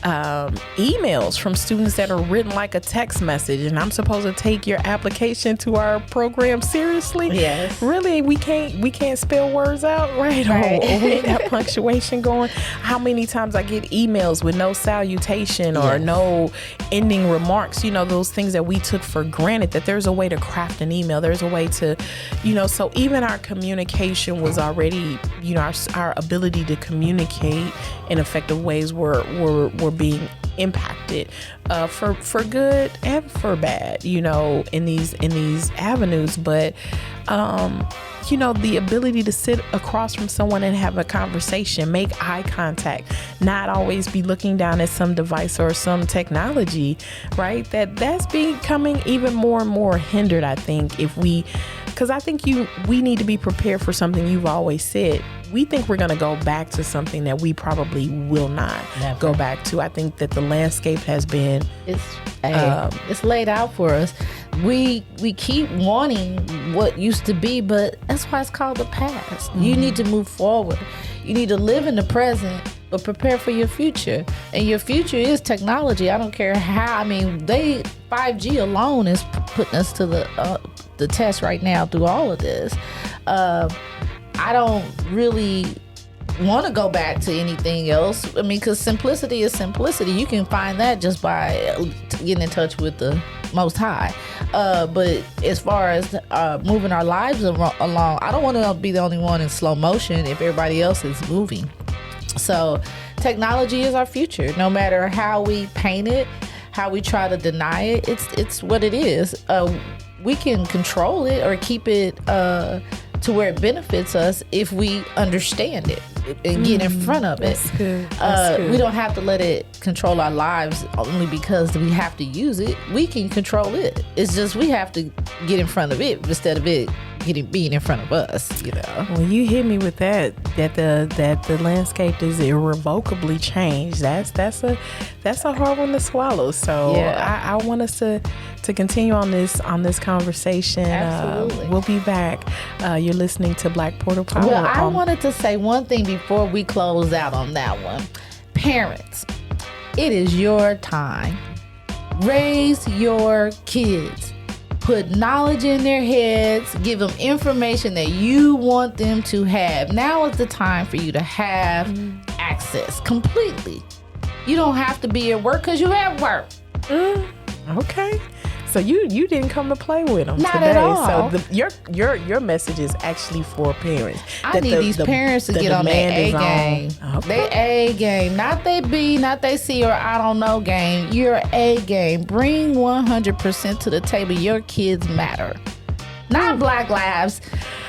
emails from students that are written like a text message, and I'm supposed to take your application to our program seriously. Yes. Really, we can't spell words out, right? Or we ain't got punctuation going. How many times I get emails with no salutation or no ending remarks, you know, those things that we took for granted, that there's a way to craft an email. There's a way to, you know, so even our communication was already, you know, our ability to communicate in effective ways were being impacted for good and for bad, you know, in these avenues. But you know, the ability to sit across from someone and have a conversation, make eye contact, not always be looking down at some device or some technology, right? That's becoming even more and more hindered, I think, because I think we need to be prepared for something you've always said. We think we're going to go back to something that we probably will not go back to. I think that the landscape has been... It's laid out for us. We keep wanting what used to be, but that's why it's called the past. Mm-hmm. You need to move forward. You need to live in the present, but prepare for your future. And your future is technology. I don't care how. I mean, 5G alone is putting us to the test right now through all of this. I don't really want to go back to anything else. I mean, because simplicity is simplicity. You can find that just by getting in touch with the Most High. But as far as moving our lives along, I don't want to be the only one in slow motion if everybody else is moving. So technology is our future. No matter how we paint it, how we try to deny it, it's what it is. We can control it or keep it to where it benefits us if we understand it and get in front of it. That's good. We don't have to let it control our lives only because we have to use it. We can control it. It's just we have to get in front of it instead of it being in front of us, you know. Well, you hit me with that the landscape is irrevocably changed. That's a hard one to swallow. So I want us to continue on this conversation. Absolutely. We'll be back. You're listening to Black Portal Power. Well, I wanted to say one thing before we close out on that one. Parents, it is your time. Raise your kids. Put knowledge in their heads. Give them information that you want them to have. Now is the time for you to have access completely. You don't have to be at work because you have work. Okay. So you didn't come to play with them Not today. at all. So your message is actually for parents. I need these parents to get on their A game. Okay. They A game, not they B, not they C or I don't know game. Your A game. Bring 100% to the table. Your kids matter. Not Black Lives.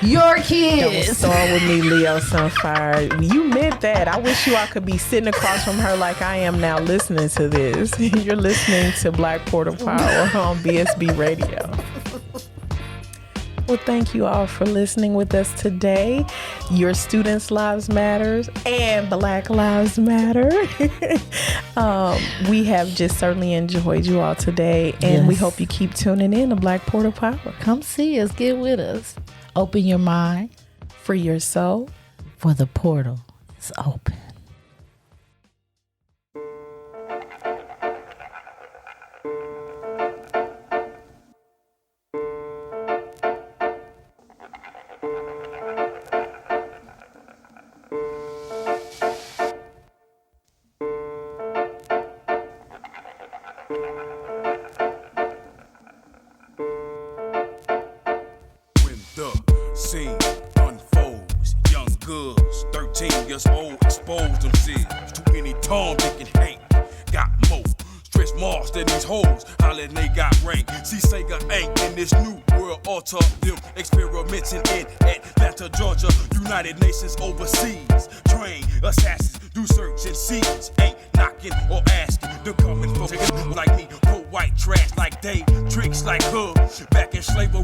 Your kids. Don't start with me, Leo Sunfire. You meant that. I wish you all could be sitting across from her like I am now listening to this. You're listening to Black Port of Power on BSB Radio. Well, thank you all for listening with us today. Your students' lives matters and Black Lives Matter. We have just certainly enjoyed you all today, and we hope you keep tuning in to Black Port of Power. Come see us. Get with us. Open your mind. Free your soul. For the portal is open. Scene unfolds, young girls, 13 years old, expose themselves to any Tom, Dick, and Hank. Got more stress marks than these hoes, hollering they got rank. See, Sega ain't in this new world order. Them experimenting in Atlanta, Georgia, United Nations overseas. Train assassins, do search and seize. Ain't knocking or asking, they're coming for niggas like me. Put white trash like they, tricks like her. Back in slavery,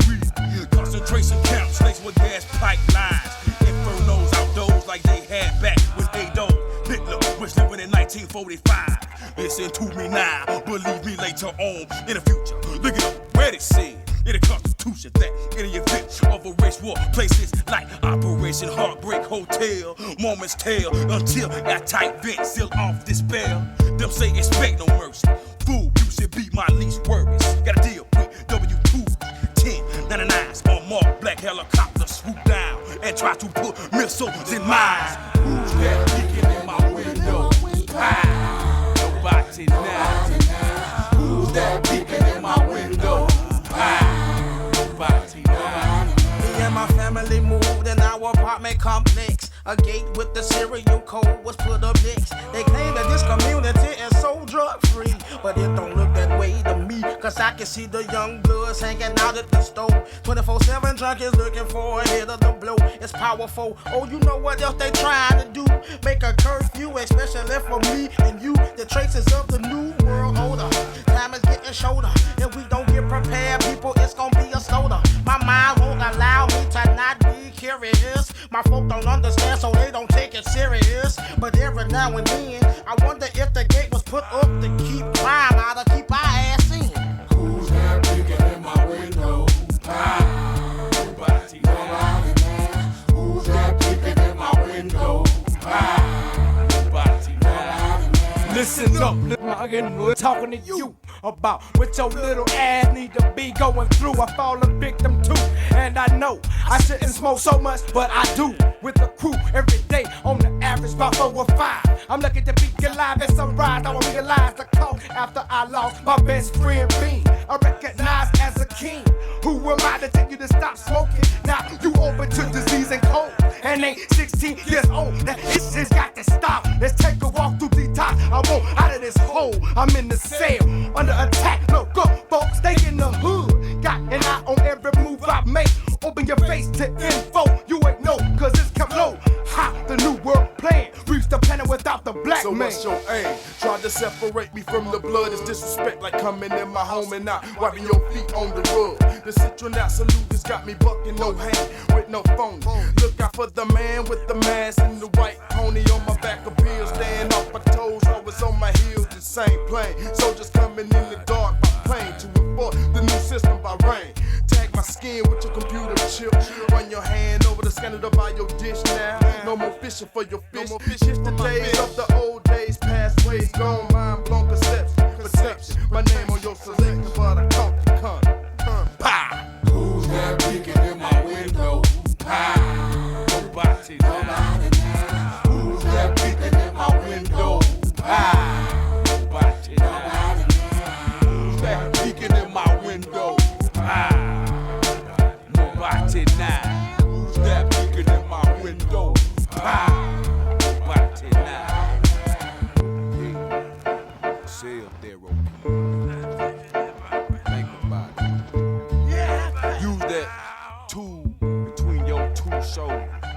concentration camps laced with gas pipelines. Infernos outdoors like they had back when Adolf Hitler was living in 1945. Listen to me now, believe me later on in the future. Look at up where it said in the Constitution that in the event of a race war, places like Operation Heartbreak Hotel, moments tell until that tight vent seal off this spell. Them say expect no mercy. Fool, you should be my least worries. Gotta deal with W2s, 1099s on marked black helicopters swoop down and try to put missiles in mines. Who's that peeking in my window? Ah, nobody now. Who's that peeking in my window? Ah, nobody now. Me and my family moved in our apartment complex. A gate with the serial code was put up next. They claim that this community is so drug free, but it don't look that way to me. Cause I can see the young bloods hanging out at the store. 24/7 junkies looking for a hit of the blow. It's powerful. Oh, you know what else they trying to do? Make a curfew, especially for me and you. The traces of the new world order. Time is getting shorter. If we don't get prepared, people, it's gonna be a slaughter. My mind won't allow me to not be curious. My folk don't understand, so they don't take it serious. But every now and then, I wonder if the gate was put up to keep crime out or keep our ass in. Who's that peeking in my window? Ah, nobody now. Who's that peeking in my window? Ah, nobody now. Listen up, we're talking to you about what your little ass need to be going through. I fall a victim too, and I know I shouldn't smoke so much, but I do. With the crew every day, on the average about 4 or 5. I'm lucky to be alive at sunrise. I realize the cost after I lost my best friend Bean. I recognize as a king. Who am I to tell you to stop smoking? Now you open to disease and cold, and ain't 16 years old. That this has got to stop. Let's take a walk through the top. I want out of this hole. I'm in the cell under attack. Look up, folks, stay in the hood. Got an eye on every move I make. Open your face to info. You ain't know, cause it's come low. Ha, the new world plan. Reach the planet without the black So man. what's your aim? Tried to separate me from the blood. It's disrespect like coming in my home and not wiping your feet on the rug. The citronat salute has got me bucking, no hand with no phone. Look out for the man with the mask and the white pony on my back of pills. Staying off my toes, always on my heels, the same plane. Soldiers coming in the dark by plane to enforce the new system by rain. Tag my skin with your computer chip. Run your hand over the scanner to buy your dish now. No more fishing for your fish. Shift the days of the old days, past ways gone. Mind blown perception. My name on your selection, but I caught the con. Pow! Who's that peeking in my window? Pow! Nobody now. Who's that peeking in my window? Pow! show.